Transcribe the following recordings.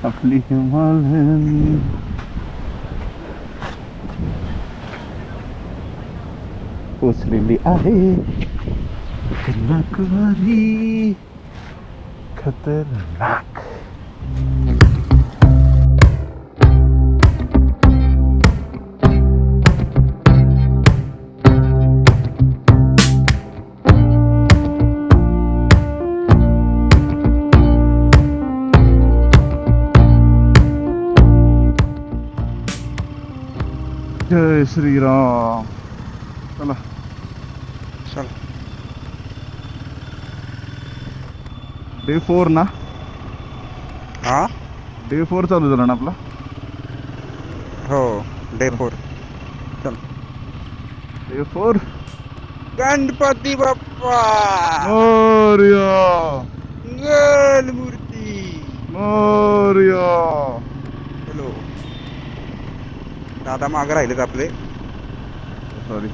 आपली हिमालयन पोचलेली आहे कन्याकुमारी खतरनाक. जय श्रीराम. चला चल. डे 4 ना. हा डे 4 चालू झाला ना आपला. हो डे 4. चल. डे 4 गणपती बाप्पा मोरया मंगल मूर्ती. मोरया. हॅलो दादा मागे राहिलेत आपले. सॉरी.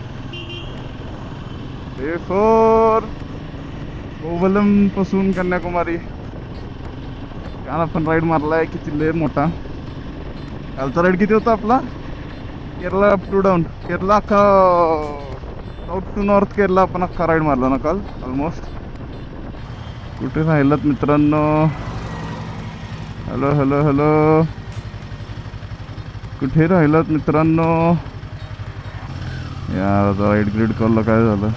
डे 4 कोवलम पासून कन्याकुमारी. काल आपण राईड मारलाय किती लय मोठा. कालचा राईड किती होता आपला. Kerala up to down. Kerala अख्खा साऊथ टू नॉर्थ केरला आपण अख्खा राईड मारला ना काल ऑलमोस्ट. कुठे राहिलात मित्रांनो. हॅलो हॅलो हॅलो कुठे राहिलात मित्रांनो. यार आता राईड ग्रीड कॉलला काय झालं.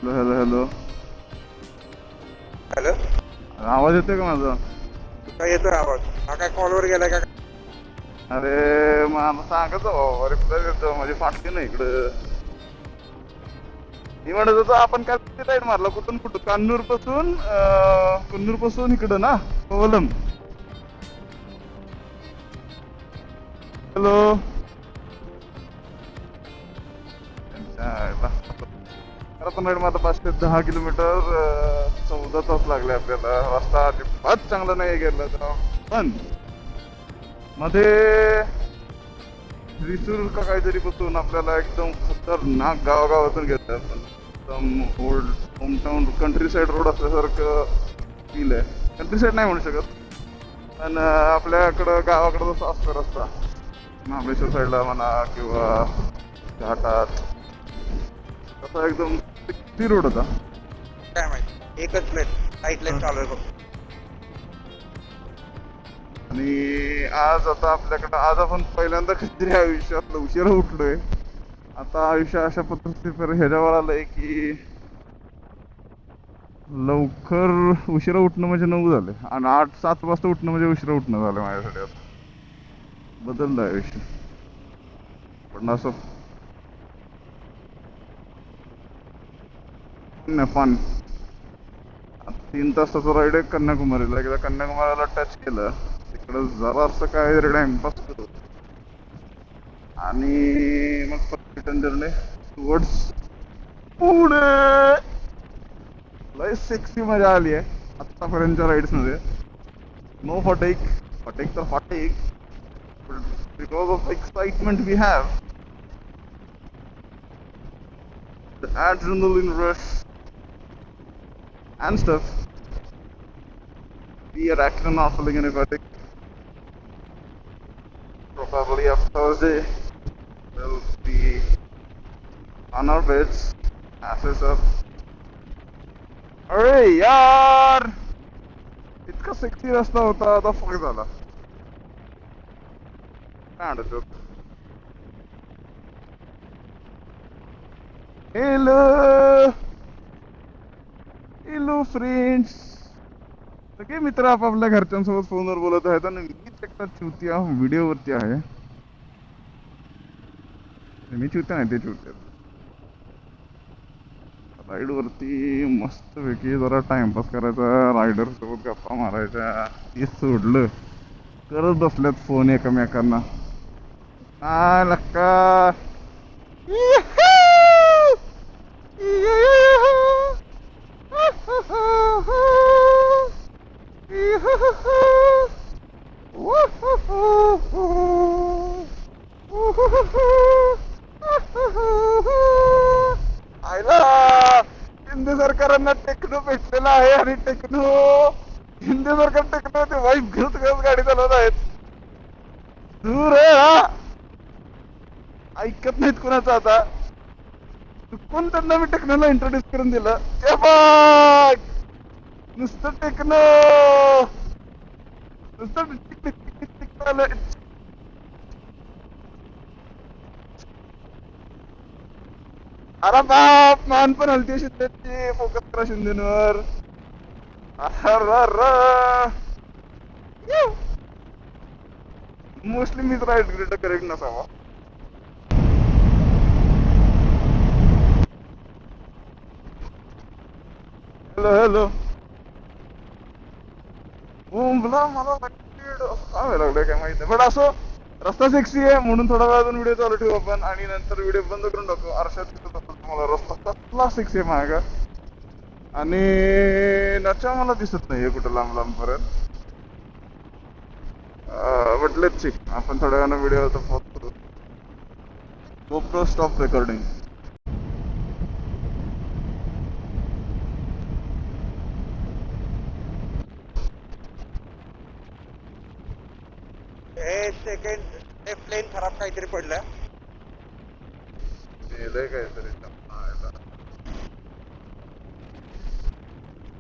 हॅलो हॅलो हॅलो हॅलो आवाज येतोय का माझा. काय येतोय आवाज. हा काय कॉलवर गेलाय का. अरे मला सांगत रिप्लाय देतो म्हणजे फाटके ना इकडं. मी म्हणत होतो आपण काय राईड मारला कुठून कुठून कन्नूर पासून इकडं ना कोवलम. हॅलो आपण राईड मारला 510 किलोमीटर. 14 तास लागले आपल्याला. रस्ता अजिबात चांगला नाही गेला तर पण मध्ये रिसूर का काहीतरी पासून आपल्याला एकदम खतरनाक गावागावातून घेतलं आपण. एकदम old hometown country side road असल्यासारखं फील आहे. कंट्री साईड नाही म्हणू शकत पण आपल्याकडं गावाकडं जसं असतं रस्ता महाबळेश्वर साईडला म्हणा किंवा घाटात तसा एकदम ती रोड होता. काय माहिती एकच लेन राईट लेन चालू आहे फक्त. आणि आज आता आपल्याकडं आज आपण पहिल्यांदा कधीतरी आयुष्यात उशिरा उठलोय. आता आयुष्य अशा पद्धतीने ह्याच्यावर आलंय की लवकर उशिरा उठणं म्हणजे 9 झाले आणि 8-7 वाजता उठणं म्हणजे उशिरा उठणं झालं माझ्यासाठी. आता बदललं आयुष्य पण असं फन. 3 तासाचं राईड आहे कन्याकुमारीला. एकदा कन्याकुमारीला टच केलं तिकडं जरा असं काय टाइमपास करू आणि मग रिटर्न जर्नी टुवर्ड्स पुणे. लय सेक्सी मजा आली आहे आतापर्यंतच्या राईड्स मध्ये. नो फटेक तर फटेक because of excitement we have the adrenaline rush and stuff. We are actually not feeling energetic. Probably after Thursday we'll be on our beds. Asses up. अरे यार इतका सेक्सी रस्ता होता आता फक झाला. काय म्हणतो. Hello hello friends. सगळे मित्र आपापल्या घरच्यांसोबत फोनवर बोलत आहेत आणि मीच एकटा चुत्या व्हिडिओवरती आहे. मी चुत्या नाही ते चुत्या. राईड वरती मस्त पैकी जरा टाइमपास करायचा. रायडर सोबत गप्पा मारायच्या. हे सोडलं करत बसल्यात फोन एकमेकांना. हा लक्का आयला केंद्र सरकारांना टेक्नो भेटलेला आहे आणि टेक्नो शिंदे जर का टेकलं ते वाईफ घेत घेत गाडी चालवत आहेत. दूर आहे हा, ऐकत नाहीत कोणाचं. आता कोण त्यांना मी टेक्नॉला इंट्रोड्यूस करून दिलं ते बघ. नुसतं टेक्नो, नुसतं tick tick tick tick tick चाललंय. अरे बाप, मान पण हलते शिंदेची. फोकस करा शिंदेवर. मोस्टली मीच राईट ग्रेड करेक्ट नसावा. हॅलो हॅलो, बोंबला मला काय व्हायला लागलंय काय माहिती नाही. बट असो, रस्ता सेक्सी आहे म्हणून थोडा वेळ अजून व्हिडिओ चालू ठेवू आपण आणि नंतर व्हिडिओ बंद करून टाकू. आरशात दिसत असेल तुम्हाला रस्ता कसला सेक्सी आहे माझ्या. आणि नचा मला दिसत नाहीये कुठं लांब लांब पर्यंत. बट लेट्स सी, आपण थोड्या वेळानं व्हिडिओ पॉज करू. GoPro stop recording. Second left lane खराब काहीतरी पडलं. काहीतरी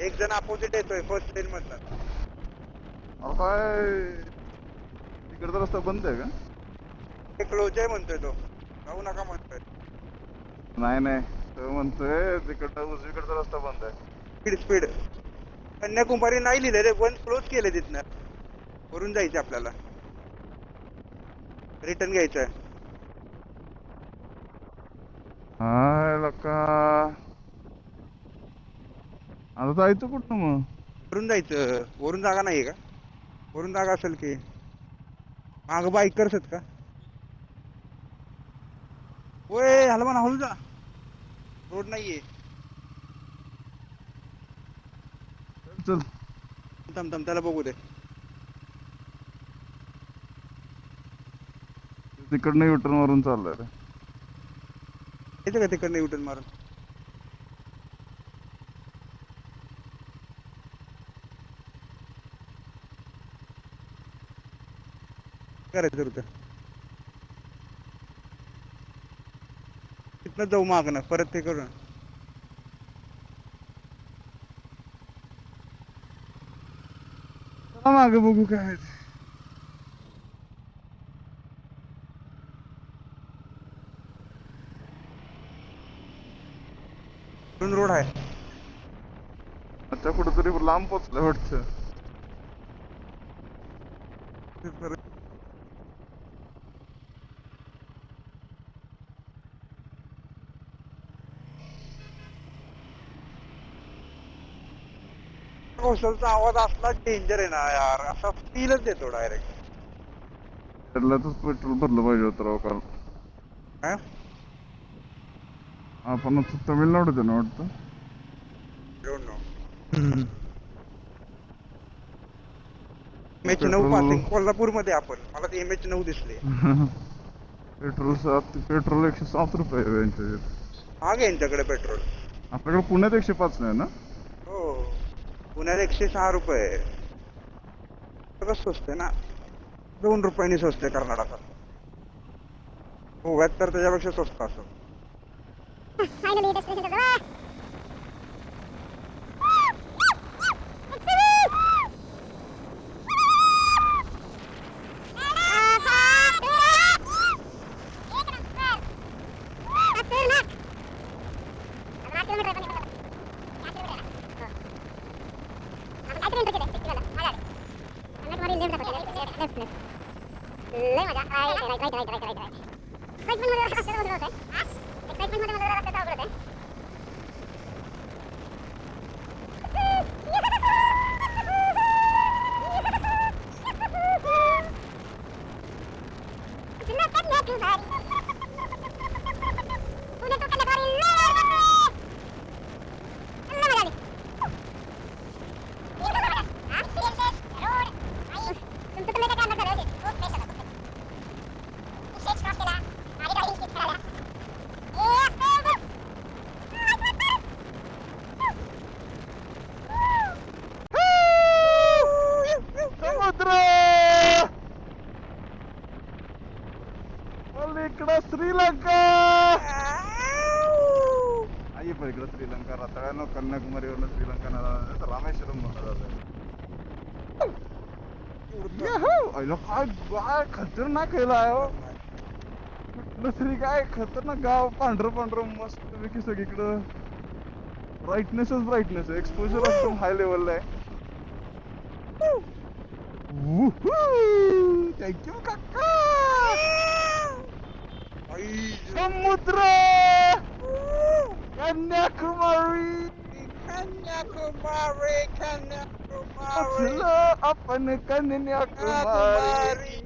एक जण अपोजिट येतोय फर्स्ट लेन मधला. काय तिकडचा रस्ता बंद आहे का? ते क्लोज आहे म्हणतोय तो, जाऊ नका म्हणतोय. नाही नाही, तो म्हणतोय तिकडचा उजवीकडचा रस्ता बंद आहे. Speed speed. कन्याकुमारी नाही लिहिले रे, वन क्लोज केले तिथनं. वरून जायचं आपल्याला, रिटर्न घ्यायचं. हाय लका, आता जायचं कुठं मग? वरून जायचं. वरून जागा नाहीये का? वरून जागा असेल की. माग बाईकर्स आहेत का? ओय हलवा ना, हलू जा. रोड नाहीये. चल थांब थांब, त्याला बघू दे. तिकडनं युटर्न मारून चाललाय रे. येतं का तिकडनं युटर्न मारून? करायचं होतं तिथनं जाऊ मागणं, परत ते करू. चला मागे बघू काय आहे ते. रोड आहे. अच्छा, कुठंतरी लांब पोचलं वाटतं. घोषलचा आवाज असला डेंजर आहे ना यार, असा फीलच देतो डायरेक्ट. त्यातच पेट्रोल भरलं पाहिजे होतं राव. कारण काय आपण तमिळनाडूत आहे ना वाटतं. Don't know. MH9 passing Kolhapur मध्ये आपण, मला ते MH9 दिसले. पेट्रोल 107 रुपये आहे यांच्या इथे. मागे यांच्याकडे पेट्रोल. आपल्याकडे पुण्यात 105 नाही ना? हो, पुण्यात 106 रुपये. सगळं स्वस्त आहे ना, 2 रुपयांनी स्वस्त आहे कर्नाटकात. गोव्यात तर त्याच्यापेक्षा स्वस्त असं. समुद्र इकडं श्रीलंका आई पण इकडं श्रीलंका रताळ्यानं कन्याकुमारीवरनं श्रीलंका रामेश्वरम म्हणलं जातं. काय काय खतरनाक केलाय हो. कुठलं तरी काय खतरनाक गाव पांढरं पांढरं मस्त पैकी सगळीकडं ब्राईटनेसच ब्राईटनेस एक्सपोजर एकदम हाय लेवलला आहे. थँक्यू काका. समुद्र कन्याकुमारी असलो आपण कन्याकुमारी.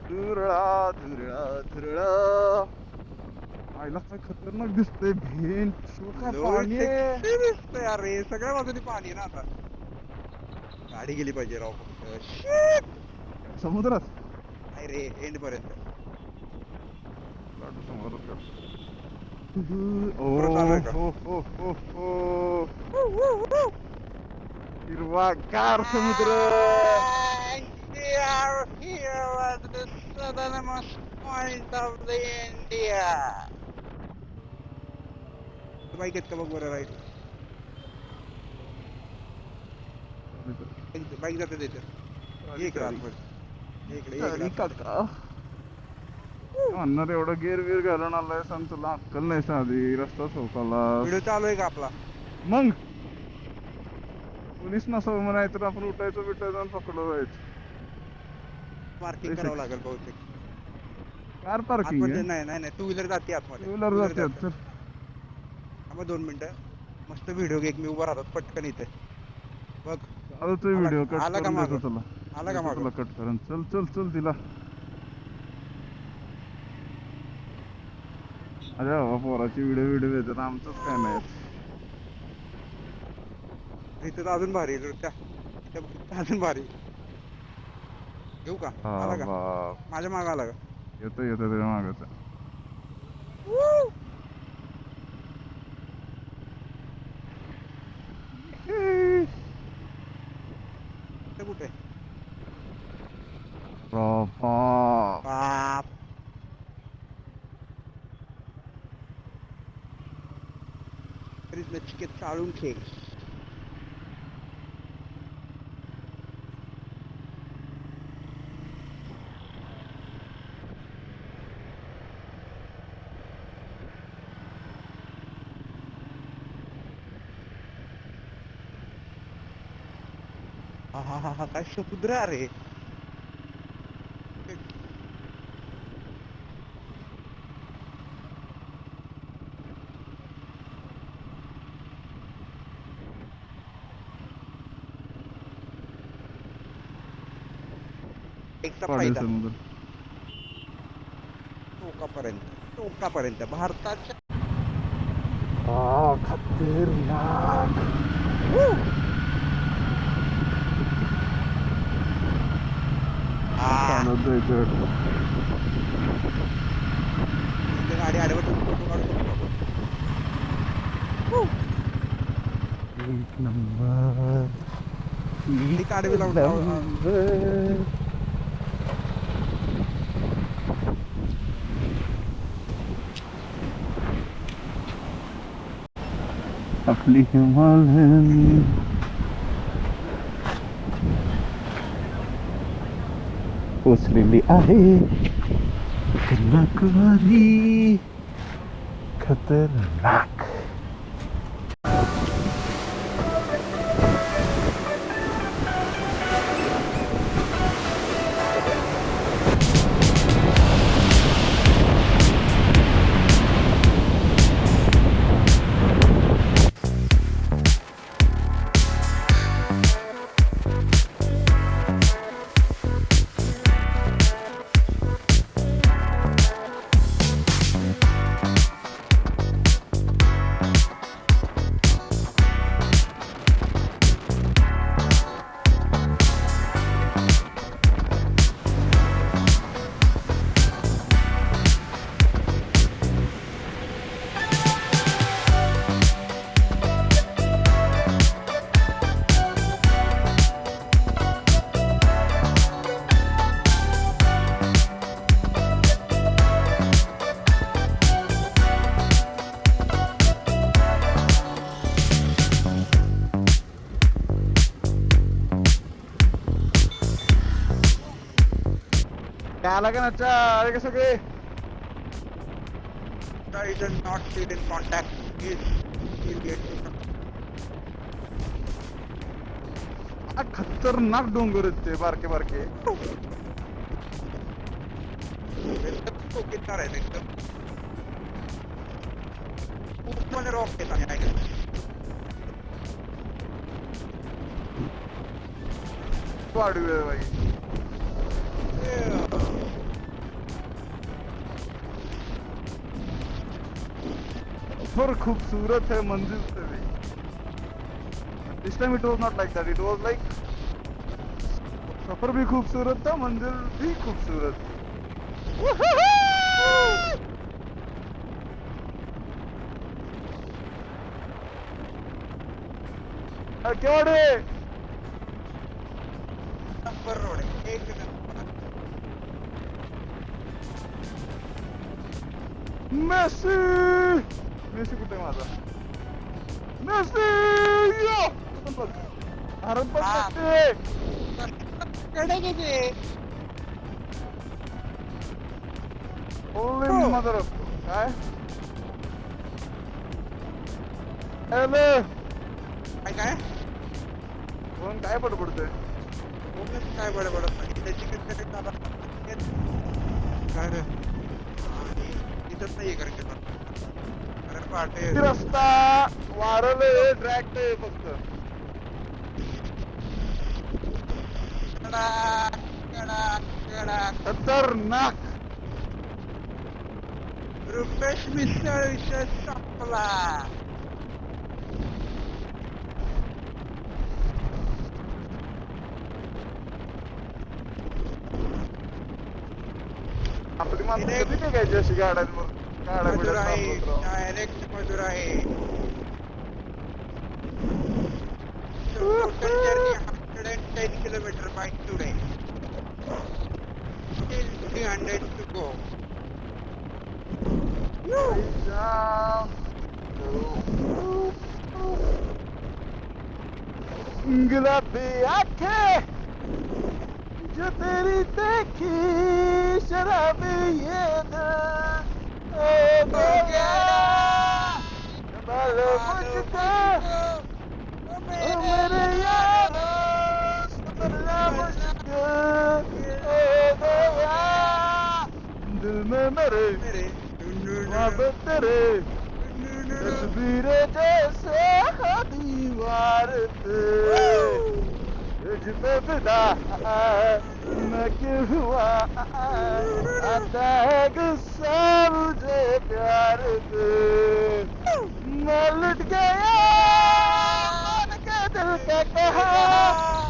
धुरळा धुरळा धुरळा आईला काय खतरनाक दिसतंय. भेन काय पाणी आहे. दिसतंय अरे सगळ्या बाजूनी पाणी ना आता. गाडी गेली पाहिजे राव फक्त समुद्रात नाही रे एंड पर्यंत. हिरवागार समुद्र. बाईक आहेत का बघ बरं राईट. बाईक जाते त्याच्यात. इकडे काका म्हणणार एवढं गेर वीर घालून आलाय सांग तुला अक्कल नाही साधी. रस्ता चौकाला व्हिडिओ चालू आहे का आपला. मग पोलीस नसावं म्हणाय तर आपण उठायचं बिटायचं आणि पकडलं जायचं. पार्किंग करावं लागेल बहुतेक. कार पार्किंग नाही नाही नाही टू व्हीलर जाते आतमध्ये. टू व्हीलर जाते तर मग 2 मिनिटं मस्त व्हिडिओ घे. मी उभा राहतो पटकन इथे बघ. आला तो व्हिडिओ कट आला का करून मागं? देतो तुला. आला का मागं? तुला कट करून चल चल चल तिला. अरे बाबा पोराची व्हिडिओ येतात आमचंच काय नाही. इथं तर अजून भारी त्या अजून भारी. घेऊ का. आला का माझ्या मागं आला का. येतो येतो त्याच्या मागायचं. कुठे बाप नचिकेत चालून ठेव. हा काय समुद्र अरे. एकचा फायदा टोकापर्यंत भारताच्या. खतरनाक गाडी आडवत एक नंबर आडवी लावून आपली हिमालयन पोचलेली आहे. कन्याकुमारी खतरनाक. आला का नच्चा आले का सगळे Is not still in contact. He'll get आ, खतरनाक डोंगर आहेत ते बारके बारके तो कितना रहे एकदम ऊपर रॉक के सामने आएगा वाढवे भाई पर खूबसूरत है मंजिल से भी दिस टाइम इट वाज नॉट लाइक दैट इट वाज लाइक सफर भी खूबसूरत था मंजिल भी खूबसूरत क्या वाडे नंबर रोड है एक नंबर मेसी मेसी कुठे आहे माझा मेसी यो भारत पण लागते कडे गेले ओनली मदर ऑफ काय हॅलो काय कोण काय बडबडतोय कोणच काय बडबडत नाही त्याची किती चालत काय रे इथंच नाहीये करके अरे पाटे किती रस्ता वारले ट्रॅक आहे फक्त खतरनाक रुपेश मिसळ विषय संपला आपली माणसं कधी निघायची अशी गाड्यांवर गाड्या मधुर बिड्या आहे चालवत राव. डायरेक्ट मधुर आहे total journey 110 kilometer by today still 300 to go जाम. गुलाबी आंखें जो तेरी देखी शराबी ये दिल हो गया संभालो मुझको ओ मेरे यारो संभालना मुझको हो गया दिल में मेरे मोहब्बत तेरे तस्वीरें जैसे दीवार पे तुझ पे फिदा मैं क्यों हुआ आता है गुस्सा मुझे प्यार पे मैं लुट गया मन के दिल का कहा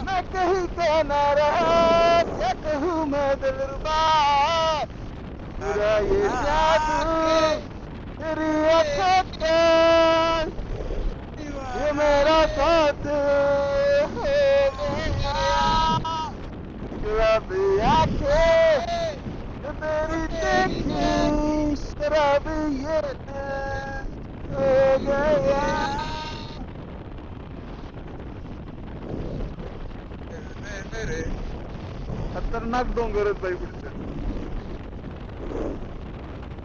मैं कहीं का ना रहा क्या कहूँ मैं दिलरुबा पूरा ये जादू तेरी आँखों का ये मेरा साथ हो गया गुलाबी आंखें ये तेरी देखी शराबी ये दिल हो गया खतरनाक डोंगर आहेत बाई पुढचे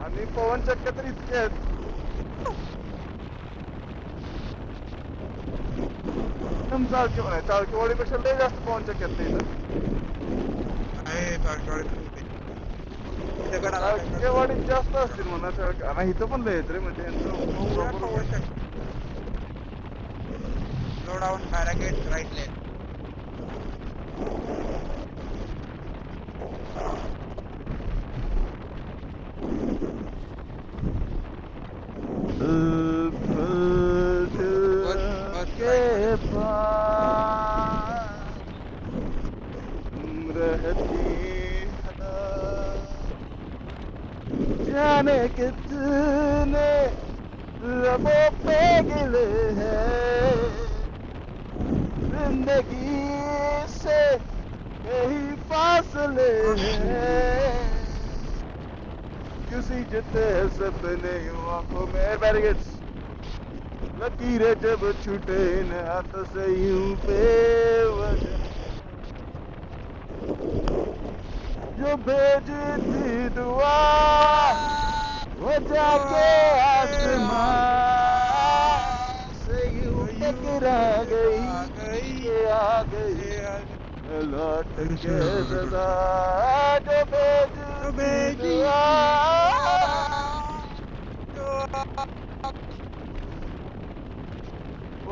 आणि पवन चक्क्या तर इतके आहेत एकदम चाळकेवाडीपेक्षा लय जास्त पवन चक्क्यात नाही चाळकेवाडीत जास्त असतील म्हणा नाही इथं पण लय आहेत रे म्हणजे Slow down, barricade, right lane. के पास रहती जाने कितने लबों पे गिले हैं जिंदगी से कहीं फासले हैं किसी जिते सपने आंखों में बैरिकेड्स लकीरें जब छूटे न हाथ से यूं बेवजह जो भेजती दुआ वो जाके आसमां से यूं टकरा गई ये आ गई लौट के सदा जो भेजती दुआ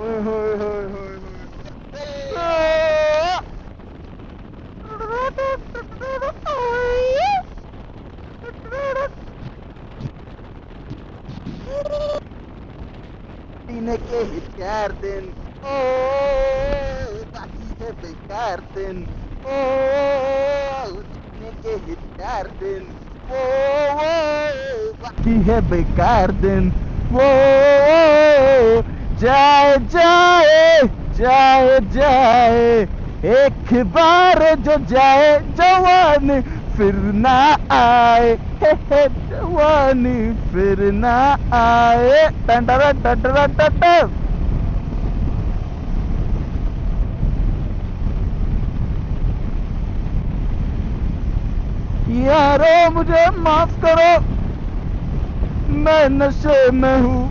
ओए होए होए होए Yine geldin. Vakite bekardın. Yine geldin. Vakite bekardın. जाए जाए जाए जाए एक बार जो जाए जवान फिर ना आए जवानी फिर ना आए टंडरा टंडरा टंडर यारो मुझे माफ करो मैं नशे में हूँ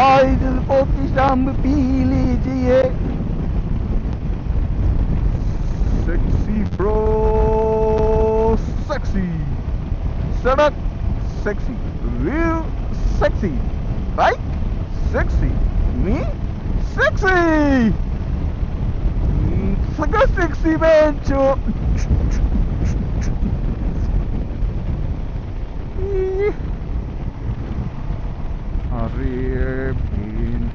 आज की शाम पी लीजिए सेक्सी ब्रो सेक्सी सड़क sexy real sexy right sexy me sexy सगा sexy बेंचो अरे बेन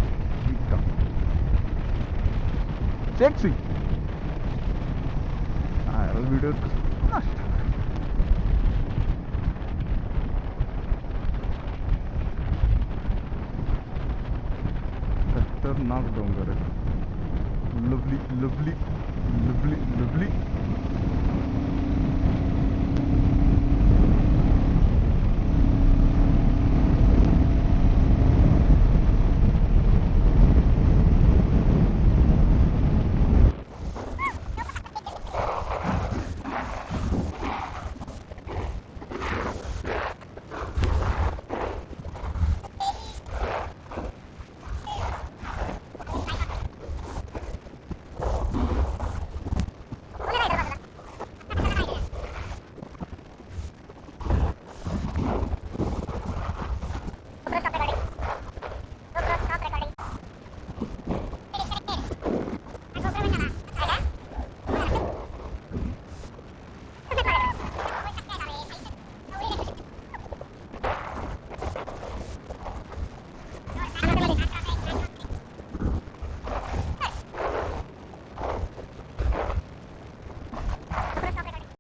sexy वीडियो खतरनाक डोंगर है लवली लवली लवली लवली